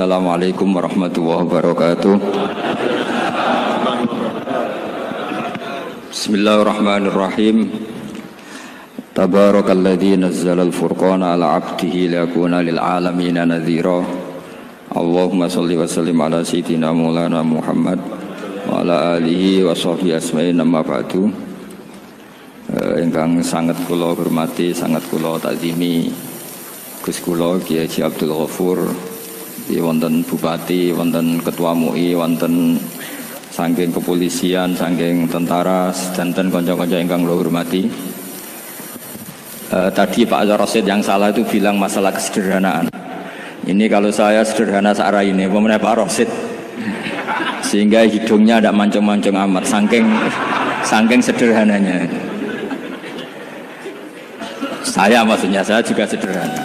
Assalamualaikum warahmatullahi wabarakatuh. Bismillahirrahmanirrahim. Tabarakalladzi nazzala al-furqana ala 'abdihi liyakuna lil 'alamina nadhira. Allahumma shalli wa sallim ala sayyidina Maulana Muhammad wa ala alihi wa sahbihi asma'in, amma ba'du. Ingkang sangat kula hormati, sangat kula takzimi Gus kula Kiai Haji Abdul Ghafur, wonten bupati, wonten ketua MUI, wonten saking kepolisian, saking tentara, dan kanca-kanca ingkang kula hormati. Tadi Pak Rosid yang salah itu bilang masalah kesederhanaan. Ini kalau saya sederhana searah ini, pemenang Pak Rosid, sehingga hidungnya tidak mancung-mancung amat, saking sederhananya. Saya maksudnya, saya juga sederhana.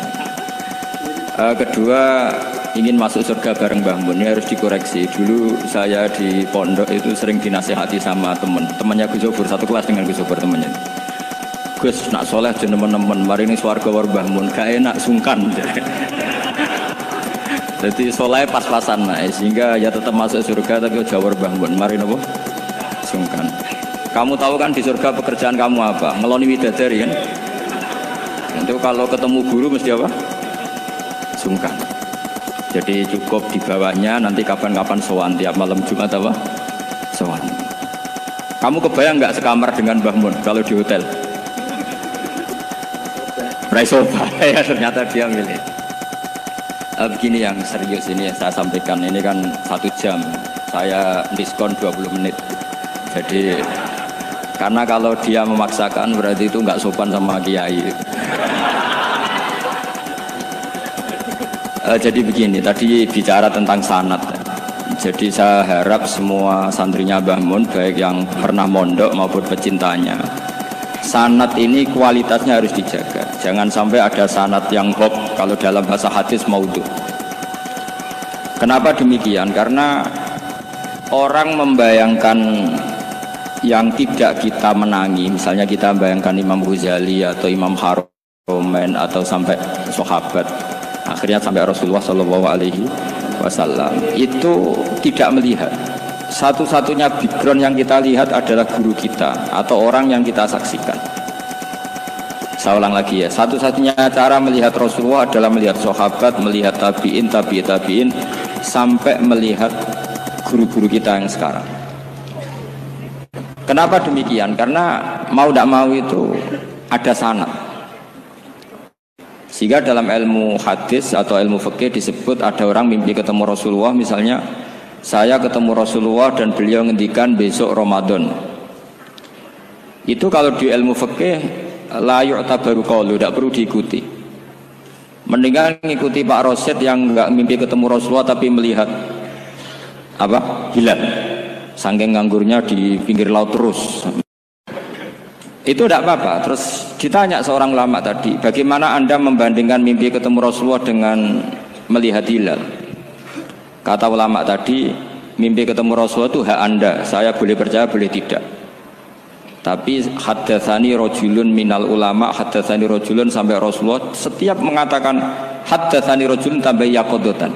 Kedua, ingin masuk surga bareng Mbah Mun, ini harus dikoreksi. Dulu saya di pondok itu sering dinasihati sama temannya Gus Sobur, satu kelas dengan Gus Sobur temannya. Gus, nak soleh teman-teman, mari ini swarga war Mbah Mun, gak enak sungkan. Jadi soleh pas-pasan, sehingga ya tetap masuk surga tapi jawar Mbah Mun, mari nopo sungkan. Kamu tahu kan di surga pekerjaan kamu apa? Ngeloni widadari kan? Itu kalau ketemu guru mesti apa? Sungkan. Jadi cukup di bawahnya, nanti kapan-kapan sowan tiap malam Jumat apa? Sowan. Kamu kebayang nggak sekamar dengan Mbah Mun kalau di hotel? Raisoba, ya ternyata dia milih. Begini yang serius ini yang saya sampaikan, ini kan 1 jam, saya diskon 20 menit. Jadi karena kalau dia memaksakan berarti itu nggak sopan sama kiai. Jadi begini, tadi bicara tentang sanad. Jadi saya harap semua santrinya Mbah Mun, baik yang pernah mondok maupun pecintanya, sanad ini kualitasnya harus dijaga. Jangan sampai ada sanad yang hoax, kalau dalam bahasa hadis maudhu. Kenapa demikian? Karena orang membayangkan yang tidak kita menangi, misalnya kita membayangkan Imam Ghazali atau Imam Haromen atau sampai sahabat, akhirnya sampai Rasulullah SAW, itu tidak melihat. Satu-satunya background yang kita lihat adalah guru kita atau orang yang kita saksikan. Saya ulang lagi ya, satu-satunya cara melihat Rasulullah adalah melihat sahabat, melihat tabi'in, tabi'in, sampai melihat guru-guru kita yang sekarang. Kenapa demikian? Karena mau tidak mau itu ada sanad. Sehingga dalam ilmu hadis atau ilmu fikih disebut ada orang mimpi ketemu Rasulullah, misalnya saya ketemu Rasulullah dan beliau ngendikan besok Ramadan. Itu kalau di ilmu fikih la yu'tabaru qaulu, tidak perlu diikuti. Mendingan ngikuti Pak Rosid yang enggak mimpi ketemu Rasulullah tapi melihat apa? Hilal. Saking nganggurnya di pinggir laut terus. Itu tidak apa-apa. Terus ditanya seorang ulama tadi, bagaimana Anda membandingkan mimpi ketemu Rasulullah dengan melihat hilal? Kata ulama tadi, mimpi ketemu Rasulullah itu hak Anda, saya boleh percaya boleh tidak. Tapi haddatsani rajulun minal ulama, haddatsani rajulun, sampai Rasulullah setiap mengatakan haddatsani rajulun tambah yaqadatan,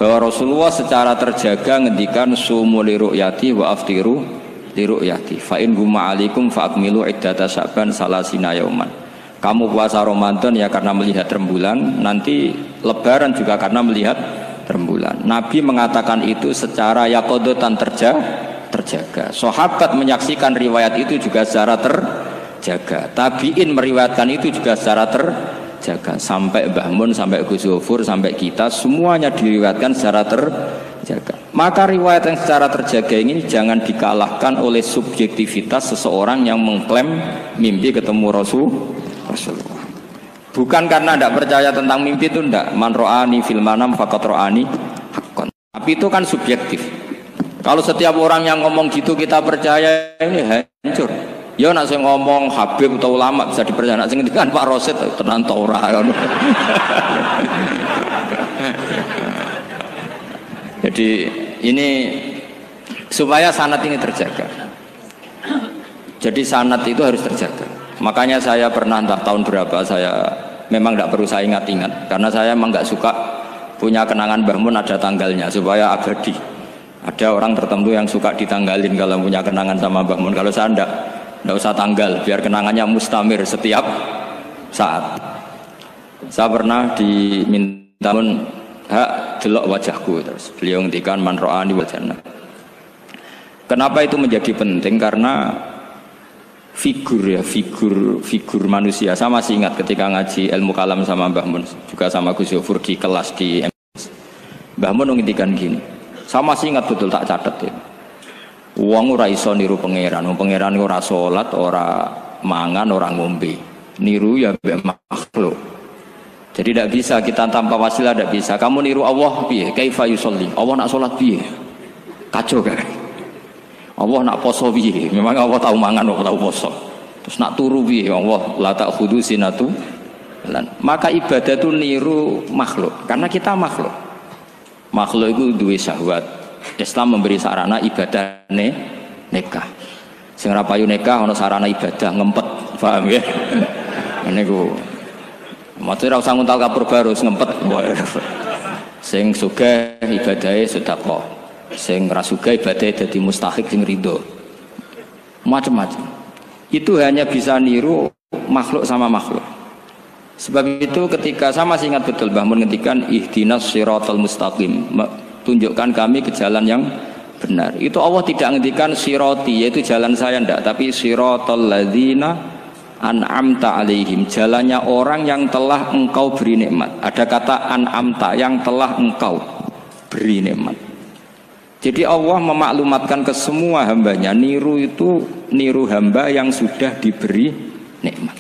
bahwa Rasulullah secara terjaga ngendikan sumu li ru'yati wa aftiru li ru'yati fa in huma alaikum fa akmilu iddata sya'ban salasina yauman. Kamu puasa Ramadan ya karena melihat rembulan, nanti lebaran juga karena melihat rembulan. Nabi mengatakan itu secara yaqadatan terjaga. Sahabat menyaksikan riwayat itu juga secara terjaga. Tabi'in meriwayatkan itu juga secara terjaga. Sampai Mbah Mun, sampai Gus Sobur, sampai kita semuanya diriwayatkan secara terjaga. Maka riwayat yang secara terjaga ini jangan dikalahkan oleh subjektivitas seseorang yang mengklaim mimpi ketemu Rasulullah. Bukan karena tidak percaya tentang mimpi itu, tidak. Man ro'ani fil manam faqad ro'ani haqqan. Tapi itu kan subjektif. Kalau setiap orang yang ngomong gitu kita percaya, ini hancur. Ya nak saya ngomong Habib atau ulama bisa dipercaya, nak sing ngendikan Pak Rosid tenan ta ora. Jadi ini supaya sanad ini terjaga. Jadi sanad itu harus terjaga. Makanya saya pernah entah tahun berapa, saya memang tidak perlu saya ingat-ingat karena saya memang nggak suka punya kenangan Mbah Mun ada tanggalnya supaya abadi. Ada orang tertentu yang suka ditanggalin kalau punya kenangan sama Mbah Mun. Kalau saya enggak usah tanggal, biar kenangannya mustamir setiap saat. Saya pernah diminta mun hak delok wajahku, terus beliau ngendikan man ra'ani wal jannah. Kenapa itu menjadi penting? Karena figur manusia. Saya masih ingat ketika ngaji ilmu kalam sama Mbah Mun, juga sama Gus Yofur di kelas di MS. Mbah Mun ngendikan gini, saya masih ingat betul, tak catat ya. Wong ora iso niru pangeran, pangeran ora salat, ora mangan, ora ngombe. Niru ya mbek makhluk. Jadi tidak bisa kita tanpa wasilah, tidak bisa. Kamu niru Allah piye? Kaifa yusolli? Allah nak salat piye? Kacau kan? Allah nak poso piye? Memang Allah tahu mangan, Allah tahu poso. Terus nak turu piye? Allah la ta'khudhu sinatu. Maka ibadah itu niru makhluk, karena kita makhluk. Makhluk itu duwe syahwat. Islam memberi sarana ibadah nikah. Sing ora payu nikah ana sarana ibadah ngempet, paham ya? Niku. Maksudnya usah nguntal kapur baru ngempet. Sing sugih ibadahe sedekah. Sing ra sugih ibadahe dadi mustahik sing ridho. Macam-macam. Itu hanya bisa niru makhluk sama makhluk. Sebab itu ketika saya masih ingat betul Mbah Mun ngendikan ihdinas siratal mustaqim, tunjukkan kami ke jalan yang benar. Itu Allah tidak ngendikan sirati, yaitu jalan saya ndak, tapi siratal ladzina an'amta alaihim, jalannya orang yang telah engkau beri nikmat. Ada kata an'amta, yang telah engkau beri nikmat. Jadi Allah memaklumatkan ke semua hambanya, niru itu niru hamba yang sudah diberi nikmat.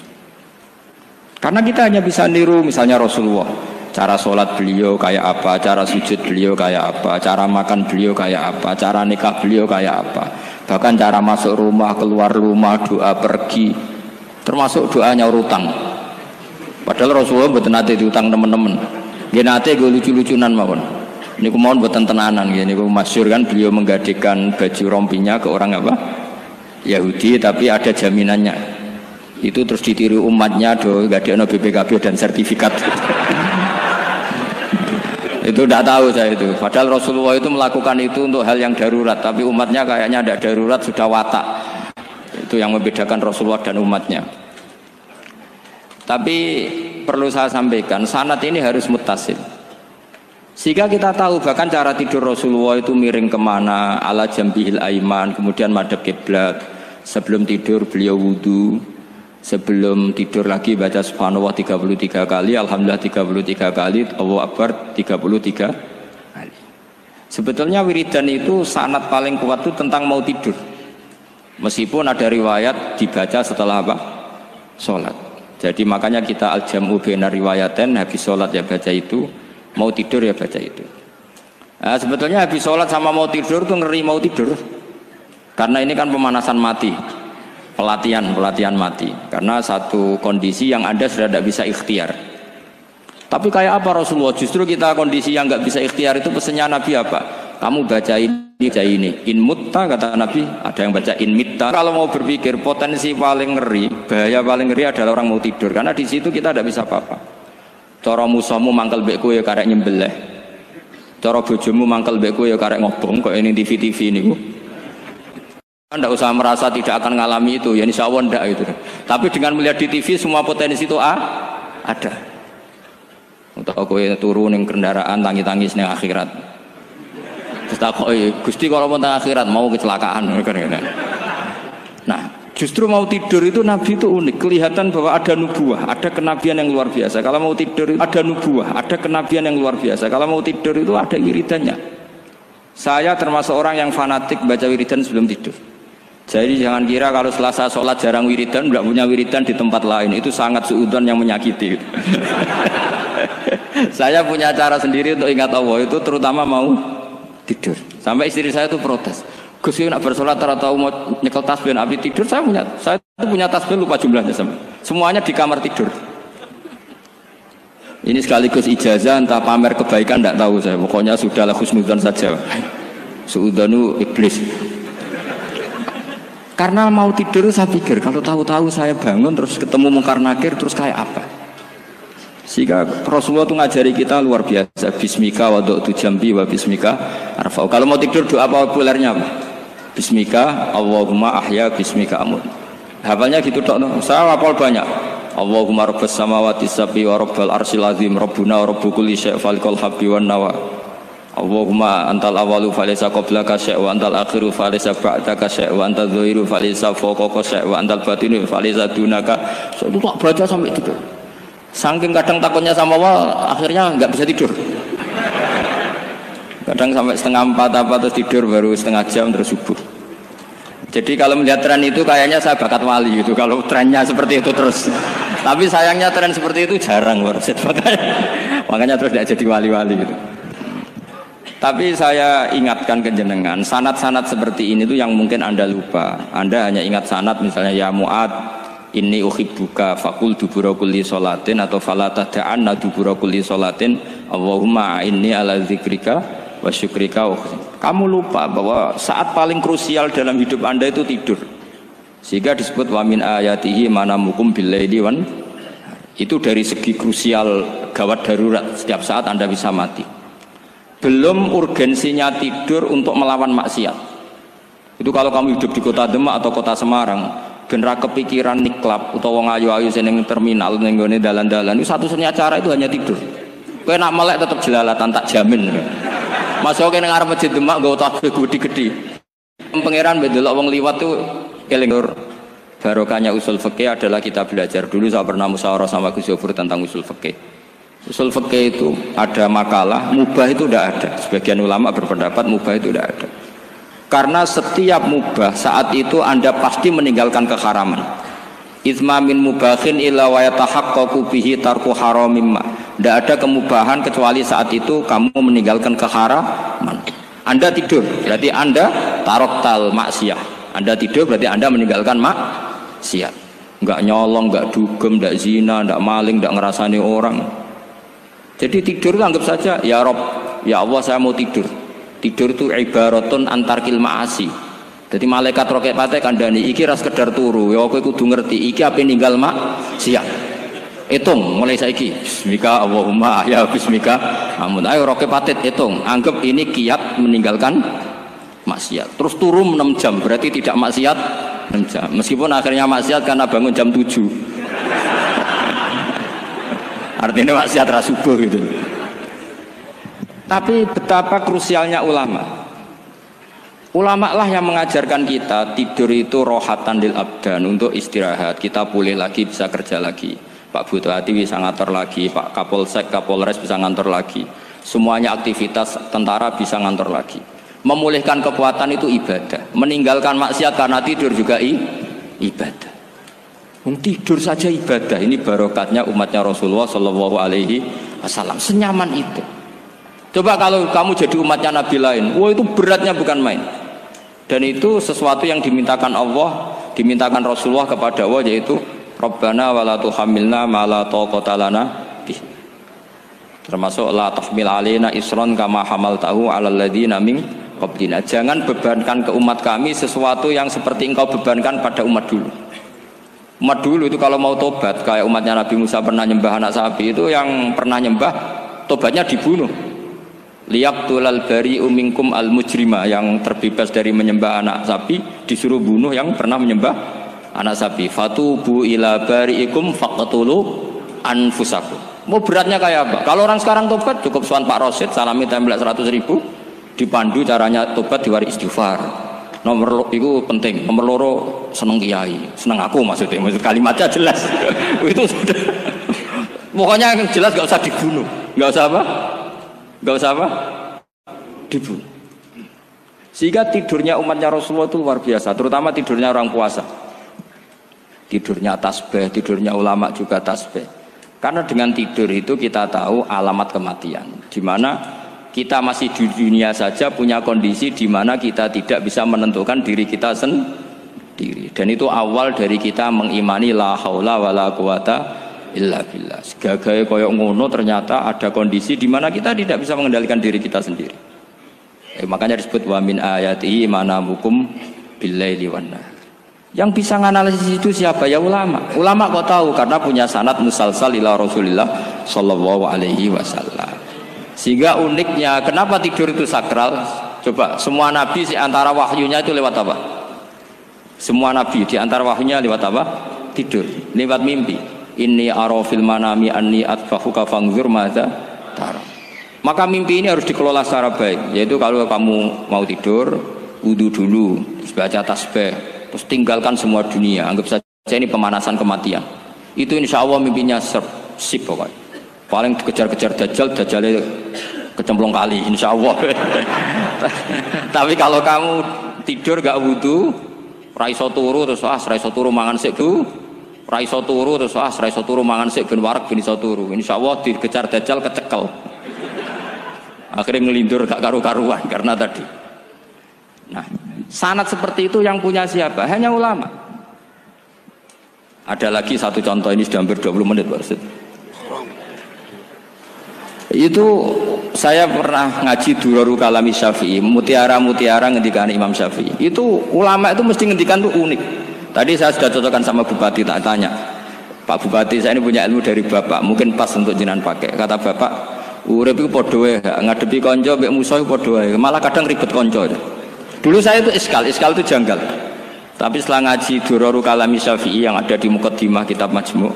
Karena kita hanya bisa niru misalnya Rasulullah, cara sholat beliau kayak apa, cara sujud beliau kayak apa, cara makan beliau kayak apa, cara nikah beliau kayak apa, bahkan cara masuk rumah, keluar rumah, doa pergi, termasuk doa nyaur utang. Padahal Rasulullah mboten nate diutang teman-teman. Nggih nate go lucu-lucunan mawon. Niku mawon mboten tenanan nggih, niku masyhur kan beliau menggadekan baju rompinya ke orang apa? Yahudi, tapi ada jaminannya. Itu terus ditiru umatnya do gadekno BPKB dan sertifikat. Itu tidak tahu saya itu. Padahal Rasulullah itu melakukan itu untuk hal yang darurat, tapi umatnya kayaknya tidak darurat, sudah watak. Itu yang membedakan Rasulullah dan umatnya. Tapi perlu saya sampaikan, sanad ini harus muttasil. Sehingga kita tahu bahkan cara tidur Rasulullah itu miring kemana, ala jambihil aiman, kemudian madhab kiblat. Sebelum tidur beliau wudu, sebelum tidur lagi baca subhanallah 33 kali, alhamdulillah 33 kali, Allahu akbar 33 kali. Sebetulnya wiridan itu sanad paling kuat itu tentang mau tidur. Meskipun ada riwayat dibaca setelah apa? Sholat. Jadi makanya kita al-jam'u baina riwayaten, habis sholat ya baca itu, mau tidur ya baca itu. Nah, sebetulnya habis sholat sama mau tidur tuh ngeri mau tidur. Karena ini kan pemanasan mati. Pelatihan mati, karena satu kondisi yang Anda sudah tidak bisa ikhtiar. Tapi kayak apa Rasulullah? Justru kita kondisi yang nggak bisa ikhtiar itu pesannya Nabi apa? Kamu baca ini, in mutta kata Nabi, ada yang baca in mitta. Kalau mau berpikir potensi paling ngeri, bahaya paling ngeri adalah orang mau tidur, karena di situ kita tidak bisa apa-apa. Cara musuhmu mangkel bekku ya karek nyembelih, cara bojomu mangkel bekku ya karek ngobong, kok ini TV ini bu. Anda usah merasa tidak akan mengalami itu, ya insya Allah enggak itu. Tapi dengan melihat di TV semua potensi itu ada. Untuk aku turun yang kendaraan tangis-tangis neng akhirat. Terus tak Gusti kalau mau teng akhirat mau kecelakaan. Nah, justru mau tidur itu Nabi itu unik, kelihatan bahwa ada nubuah, ada kenabian yang luar biasa. Kalau mau tidur ada nubuah, ada kenabian yang luar biasa. Kalau mau tidur itu ada wiridannya. Saya termasuk orang yang fanatik baca wiridan sebelum tidur. Jadi jangan kira kalau Selasa sholat jarang wiridan, tidak punya wiridan di tempat lain, itu sangat suudzon yang menyakiti. Saya punya cara sendiri untuk ingat Allah itu, terutama mau tidur. Sampai istri saya itu protes, Gus nak bersolat atau mau nyekel tasbih api tidur. Saya itu punya tasbih lupa jumlahnya semuanya di kamar tidur. Ini sekaligus ijazah entah pamer kebaikan tidak tahu saya. Pokoknya sudahlah husnudzon saja. Suudzonu iblis. Karena mau tidur saya pikir kalau tahu-tahu saya bangun terus ketemu mungkar nakir terus kayak apa? Sehingga Rasulullah itu ngajari kita luar biasa. Bismika wada'tu jambi wa bismika arfa'u. Kalau mau tidur doa apa populernya apa? Bismika Allahumma ahya bismika amut. Hafalnya gitu tok. Saya hafal banyak. Allahumma rabbas samawati sab'i wa rabbal arsyil azim rabbuna wa rabbu kulli syai' falikal habbi wan nawa. Allahumma antal awalu falaysa qablaka syai' wa antal akhiru falaysa ba'daka syai' wa antal dhahiru falaysa fawqaka syai' wa antal batinu falaysa dunaka. So, itu tak baca sampai tidur. Saking kadang takutnya sama Allah, akhirnya nggak bisa tidur. Kadang sampai 3:30 apa terus tidur baru setengah jam terus subuh. Jadi kalau melihat tren itu kayaknya saya bakat wali gitu. Kalau trennya seperti itu terus. Tapi sayangnya tren seperti itu jarang warset makanya terus tidak jadi wali-wali gitu. Tapi saya ingatkan ke jenengan, sanad-sanad seperti ini tuh yang mungkin Anda lupa. Anda hanya ingat sanad misalnya ya Mu'ad inni uhibbuka faqul dubura kulli sholatin atau fala tad'anna dubura kulli sholatin Allahumma inni ala dzikrika wa syukrika. Kamu lupa bahwa saat paling krusial dalam hidup Anda itu tidur. Sehingga disebut wa min ayatihi manamukum billaili wan. Itu dari segi krusial gawat darurat, setiap saat Anda bisa mati. Belum urgensinya tidur untuk melawan maksiat. Itu kalau kamu hidup di kota Demak atau kota Semarang, genera kepikiran niklap atau wong ayu-ayu seneng terminal ning gone dalan-dalan itu satu-satunya cara itu hanya tidur. Kowe nak melek tetep jelalatan tak jamin. Masuk kene ngarep masjid Demak nggo tasbih gede-gede. Pangeran ndelok wong liwat tuh eling. Barokahnya usul fikih adalah kita belajar dulu. Saya pernah musyawarah sama Gus Yofur tentang usul fikih. Usul fikih itu ada makalah mubah itu tidak ada. Sebagian ulama berpendapat mubah itu tidak ada. Karena setiap mubah saat itu Anda pasti meninggalkan keharaman. Itsma min mubahin illa wa yatahaqqaqu bihi tarku haramimma. Tidak ada kemubahan kecuali saat itu kamu meninggalkan keharaman. Anda tidur, berarti Anda taroktal maksiyah. Anda tidur berarti Anda meninggalkan maksiat. Enggak nyolong, enggak dugem, enggak zina, enggak maling, enggak ngerasani orang. Jadi tidur itu anggap saja ya Rob, ya Allah saya mau tidur. Tidur itu ibaratun antar kil ma'asi. Jadi malaikat roket pate kandani iki ras sekedar turu. Ya kowe kudu ngerti iki ape ninggal maksiat. Hitung mulai saiki. Bismika Allahumma ya bismika. Amun ayo roket patet hitung. Anggap ini kiat meninggalkan maksiat. Terus turun 6 jam berarti tidak maksiat 6 jam. Meskipun akhirnya maksiat karena bangun jam 7. Artinya maksiat ras subuh gitu. Tapi betapa krusialnya ulama. Ulama lah yang mengajarkan kita tidur itu rohatan lil abdan, untuk istirahat. Kita pulih lagi, bisa kerja lagi. Pak Butuhati bisa ngantor lagi, Pak Kapolsek, Kapolres bisa ngantor lagi. Semuanya aktivitas tentara bisa ngantor lagi. Memulihkan kekuatan itu ibadah. Meninggalkan maksiat karena tidur juga ibadah. Tidur saja ibadah. Ini barokatnya umatnya Rasulullah Shallallahu Alaihi Wasallam. Senyaman itu. Coba kalau kamu jadi umatnya Nabi lain, wah itu beratnya bukan main. Dan itu sesuatu yang dimintakan Allah, dimintakan Rasulullah kepada Allah, yaitu Rabbana wala tuhammilna ma la taqata lana bih. Termasuk la tahmil alaina isran kama hamaltahu 'alal ladzina min qablina. Jangan bebankan ke umat kami sesuatu yang seperti engkau bebankan pada umat dulu. Umat dulu itu kalau mau tobat, kayak umatnya Nabi Musa pernah nyembah anak sapi, itu yang pernah nyembah tobatnya dibunuh. Liyaqtulal bari'u minkum al mujrima, yang terbebas dari menyembah anak sapi disuruh bunuh yang pernah menyembah anak sapi. Fatubu ila bari'ikum faqtulu anfusakum. Mau beratnya kayak apa? Kalau orang sekarang tobat cukup soal Pak Rosid salami template 100.000, dipandu caranya tobat diwari istighfar. Nomor itu penting. Nomor loro seneng kiai, seneng aku maksudnya. Maksud kalimatnya jelas. Itu sudah. Pokoknya yang jelas gak usah dibunuh, gak usah apa? Gak usah apa? Dibunuh. Sehingga tidurnya umatnya Rasulullah itu luar biasa, terutama tidurnya orang puasa. Tidurnya tasbih, tidurnya ulama juga tasbih. Karena dengan tidur itu kita tahu alamat kematian. Di mana kita masih di dunia saja punya kondisi di mana kita tidak bisa menentukan diri kita sendiri. Dan itu awal dari kita mengimani la haula wala quwata illa billah. Segagai koyok ngono ternyata ada kondisi di mana kita tidak bisa mengendalikan diri kita sendiri. Makanya disebut wa min ayatihi manamukum billaili wan nahar. Yang bisa menganalisis itu siapa? Ya ulama. Ulama kok tahu karena punya sanad musalsal ila Rasulillah Sallallahu Alaihi Wasallam. Sehingga uniknya kenapa tidur itu sakral? Coba semua nabi di antara wahyunya itu lewat apa? Semua nabi di antara wahyunya lewat apa? Tidur, lewat mimpi. Inni ara fil manami anni atfahuka fanzur madza tara. Maka mimpi ini harus dikelola secara baik. Yaitu kalau kamu mau tidur, wudu dulu, baca tasbih, terus tinggalkan semua dunia. Anggap saja ini pemanasan kematian. Itu insya Allah mimpinya sip pokoknya. Paling dikejar-kejar Dajjalnya kecemplung kali, insya Allah. Tapi kalau kamu tidur gak wudu, raiso turu terus raiso turu mangan sik bu, raiso turu terus raiso turu mangan sik ben warak ben iso turu. Insya Allah dikejar Dajjal kecekel. Akhirnya ngelindur gak karu-karuan karena tadi. Nah, sanad seperti itu yang punya siapa? Hanya ulama. Ada lagi satu contoh, ini sudah hampir 20 menit Pak Ustaz. Itu saya pernah ngaji Durarul Kalami Syafi'i, mutiara-mutiara ngendikan Imam Syafi'i. Itu ulama itu mesti ngendikan itu unik. Tadi saya sudah cocokkan sama Bupati, tak tanya, Pak Bupati saya ini punya ilmu dari Bapak, mungkin pas untuk jenengan pakai. Kata Bapak, urip iku padha wae, ngadepi kanca mbek musuh iku padha wae, malah kadang ribet kanca. Dulu saya itu iskal itu janggal. Tapi setelah ngaji Durarul Kalami Syafi'i yang ada di Muqaddimah kitab Majmu',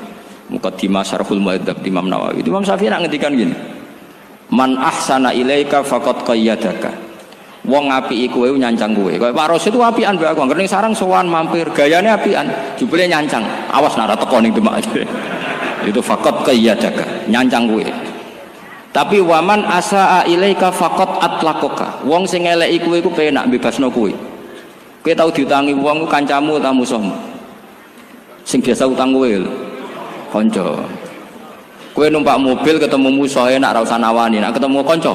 Muqaddimah Syarhul Muhadzab Imam Nawawi, Imam Syafi'i nak ngendikan gini, man ahsana ilaika faqad qayyadaka. Wong apiki kowe nyancang kowe. Kaya Pak Ros itu apian mbak aku. Ngene sarang sowan mampir, gayane apian, jebule nyancang. Awas nak teko ning Demak. Itu faqad qayyadaka, nyancang kowe. Tapi waman asaa ilaika faqad atlaqaka. Wong sing eleki kowe iku penak bebasno kowe. Kowe tau diutangi wong kancamu ta musuhmu? Sing biasa utang kowe lho. Kanca. Kowe numpak mobil ketemu musuh enak ra usah nawani, nek ketemu kanca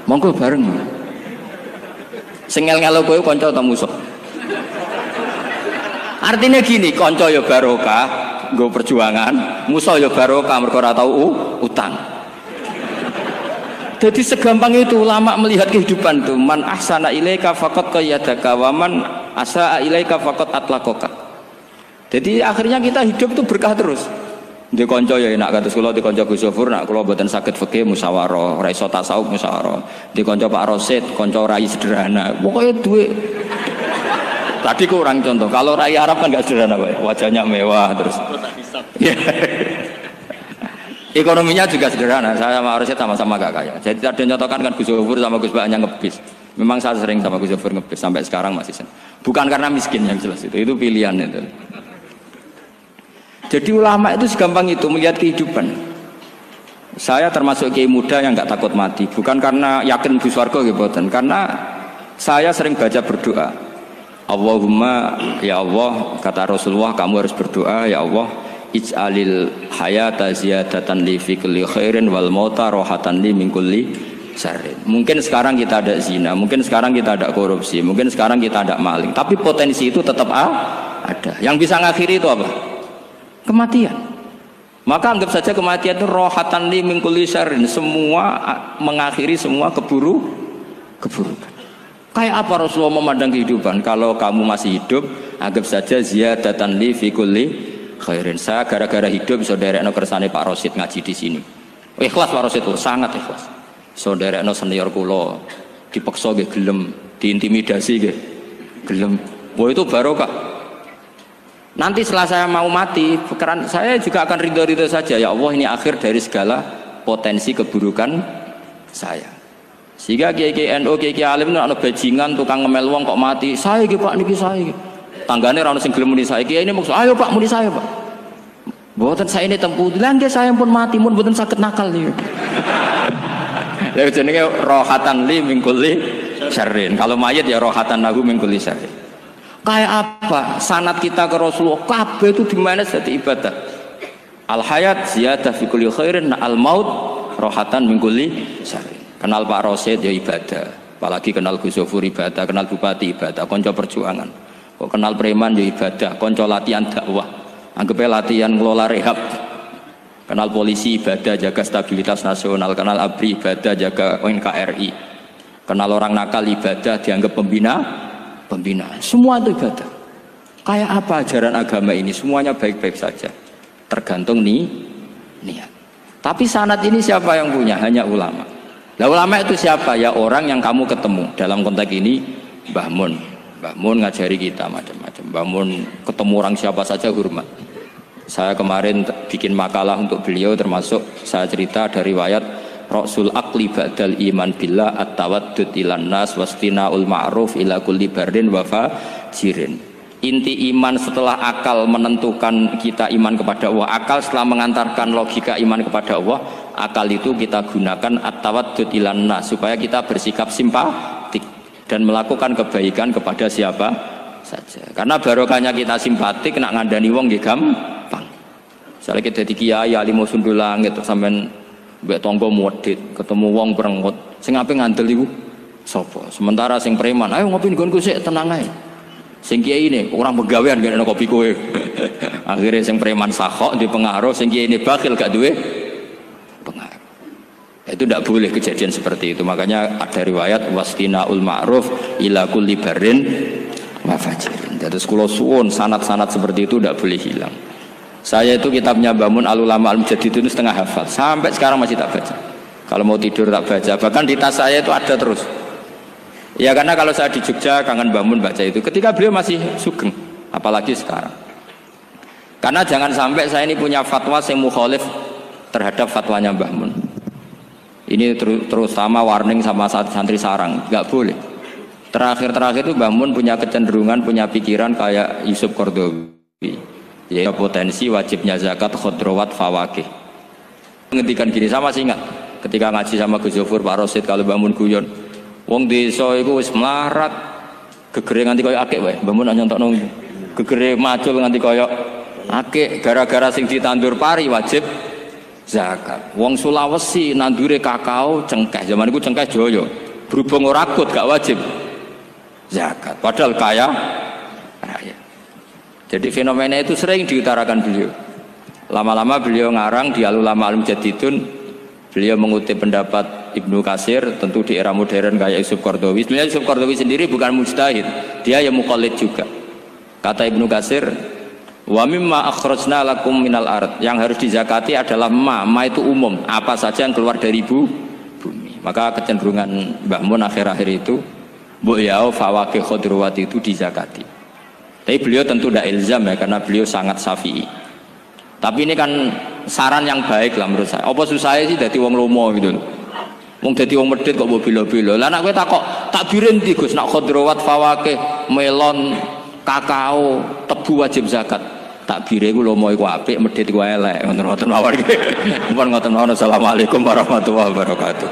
monggo bareng. Sing ngel-ngelo kowe kanca ta musuh? Artinya gini, kanca ya barokah nggo perjuangan, musuh ya barokah mergo ora tau utang. Jadi segampang itu ulama melihat kehidupan tuh, man ahsana ilaika faqad qayyadaka wa man asaa ilaika faqad atlaqaka. Jadi akhirnya kita hidup tuh berkah terus. Di konco ya enak kados kula di konco Gus Zofur nak kula mboten saged fikih musyawarah, ra iso tasawuf musyawarah. Di konco Pak Rosid, konco rai sederhana. Pokoknya duwe. Tadi kurang contoh. Kalau rai Arab kan enggak sederhana, Pak. Wajahnya mewah terus. Ekonominya juga sederhana. Saya sama Rosid sama-sama gak kaya. Jadi ada nyotokan kan Gus Zofur sama Gus Baknya ngebis. Memang saya sering sama Gus Zofur ngebis sampai sekarang masih sering. Bukan karena miskin yang jelas itu pilihan itu. Jadi ulama itu segampang itu melihat kehidupan. Saya termasuk kiai muda yang nggak takut mati, bukan karena yakin di surga gitu, karena saya sering baca berdoa. Allahumma ya Allah, kata Rasulullah, kamu harus berdoa ya Allah, ij'alil hayata ziyadatan li fi kulli khairin wal mauta rohatan li min kulli syarrin. Mungkin sekarang kita ada zina, mungkin sekarang kita ada korupsi, mungkin sekarang kita ada maling, tapi potensi itu tetap ada. Yang bisa ngakhiri itu apa? Kematian. Maka anggap saja kematian itu rohatan li min kulli syarrin, semua mengakhiri semua keburukan. Kayak apa Rasulullah memandang kehidupan? Kalau kamu masih hidup, anggap saja ziyadatan li fi kulli khairin. Saya gara-gara hidup saudarane kersane Pak Rosid ngaji di sini. Ikhlas Pak Rosid itu sangat ikhlas. Saudarane senior kula dipaksa nggih gelem, diintimidasi nggih gelem. Wah itu barokah. Nanti setelah saya mau mati, pikiran saya juga akan ridho-ridho saja. Ya Allah, ini akhir dari segala potensi keburukan saya. Sehingga kiai-kiai NU, kiai-kiai alim itu ada bajingan, tukang ngemel wong kok mati. Saya gitu Pak, niki saya. Tanggane ra ono sing gelem muni saya. Kiai ini maksud, ayo Pak muni saya Pak. Mboten saya ini tempuh. Lah nggih saya pun mati, mun mboten saged nakal niku. Lha jenenge rohatan li min kulli syarrin. Kalau mayit ya rohatan lahu min kulli syarrin. Kayak apa sanad kita ke Rasulullah, kabeh itu dimana jadi ibadah. Al hayat ziyadah fi kulli khairin, al maut rohatan min kulli syarrin. Kenal Pak Rosid ya ibadah, apalagi kenal Gus Zofur ibadah, kenal Bupati ibadah, konco perjuangan. Kok kenal preman ya ibadah, konco latihan dakwah, anggapnya latihan ngelola rehab. Kenal polisi ibadah, jaga stabilitas nasional. Kenal ABRI ibadah, jaga NKRI. Kenal orang nakal ibadah, dianggap pembina. Semua itu ibadah. Kayak apa ajaran agama ini? Semuanya baik-baik saja, tergantung niat. Tapi sanad ini siapa yang punya? Hanya ulama. Nah ulama itu siapa? Ya orang yang kamu ketemu. Dalam konteks ini Mbah Mun. Mbah Mun ngajari kita macam-macam. Mbah Mun ketemu orang siapa saja hormat. Saya kemarin bikin makalah untuk beliau, termasuk saya cerita dari riwayat Rasul Aqli ba'dal iman billah at-tawaddud ilan nas wastina'ul ma'ruf ila kulli barin wa fajirin. Inti iman setelah akal menentukan kita iman kepada Allah, akal setelah mengantarkan logika iman kepada Allah, akal itu kita gunakan at-tawaddud ilan nas supaya kita bersikap simpatik dan melakukan kebaikan kepada siapa saja. Karena barokahnya kita simpatik nak ngandani wong nggih gampang. Misalnya kita di kiai alim sundul langit sampean mbek tangga modit, ketemu wong perengut, sing ape ngandel iku sapa? Sementara sing preman, ayo ngopi nggonku sik tenang ae. Sing kiai ini orang begawean gak ada kopi kowe. Akhirnya sing preman sakhok di pengaruh, sing kiai ini bakhil gak duwe pengaruh. Itu tidak boleh kejadian seperti itu. Makanya ada riwayat wastina'ul ma'ruf ila kulli barin wa fajirin. Jadi kula suwun sanad-sanad seperti itu tidak boleh hilang. Saya itu kitabnya Mbah Mun Al-Ulama Al-Mujaddid itu setengah hafal. Sampai sekarang masih tak baca. Kalau mau tidur tak baca. Bahkan di tas saya itu ada terus. Ya karena kalau saya di Jogja kangen Mbah Mun baca itu ketika beliau masih sugeng, apalagi sekarang. Karena jangan sampai saya ini punya fatwa yang mukhalif terhadap fatwanya Mbah Mun. Ini terutama warning sama santri sarang, nggak boleh. Terakhir itu Mbah Mun punya kecenderungan, punya pikiran kayak Yusuf Qaradawi. Ya potensi wajibnya zakat khodrowat fawakih. Ngendikan gini, sama masih ingat ketika ngaji sama Gus Zofur Pak Rosid kalau Mbah Mun guyon. Wong desa iku wis melarat, gegere nganti koyo akeh wae. Mbah Mun nyontokno gegere macul nganti koyo akeh gara-gara sing ditandur pari wajib zakat. Wong Sulawesi nandure kakao cengkeh, zaman iku cengkeh joyo. Berhubung ora akut gak wajib zakat. Padahal kaya raya. Jadi fenomena itu sering diutarakan beliau. Lama-lama beliau ngarang di Al-Ulama Al-Mujaddidun, beliau mengutip pendapat Ibnu Katsir, tentu di era modern kayak Yusuf Qaradawi. Sebenarnya Yusuf Qaradawi sendiri bukan mujtahid, dia yang muqallid juga. Kata Ibnu Katsir, wa mimma akhrajna lakum minal ard, yang harus dizakati adalah ma itu umum, apa saja yang keluar dari bumi. Maka kecenderungan Mbah Mun akhir-akhir itu mbok yao fawakih khodrowat itu dizakati. Tapi beliau tentu tidak ilzam ya, karena beliau sangat syafi'i. Tapi ini kan saran yang baik lah menurut saya. Apa susahnya sih dadi wong lomo gitu. Wong dadi wong medhit kok mbok bilo-bilo. Lah nek kowe takok takbirin ndi Gus, nak khodrowat fawakih, melon, kakao, tebu wajib zakat. Takbire iku lomo iku apik, medhit iku elek. Ngoten-ngoten mawon iki. Mumpun ngoten mawon. Assalamualaikum warahmatullahi wabarakatuh.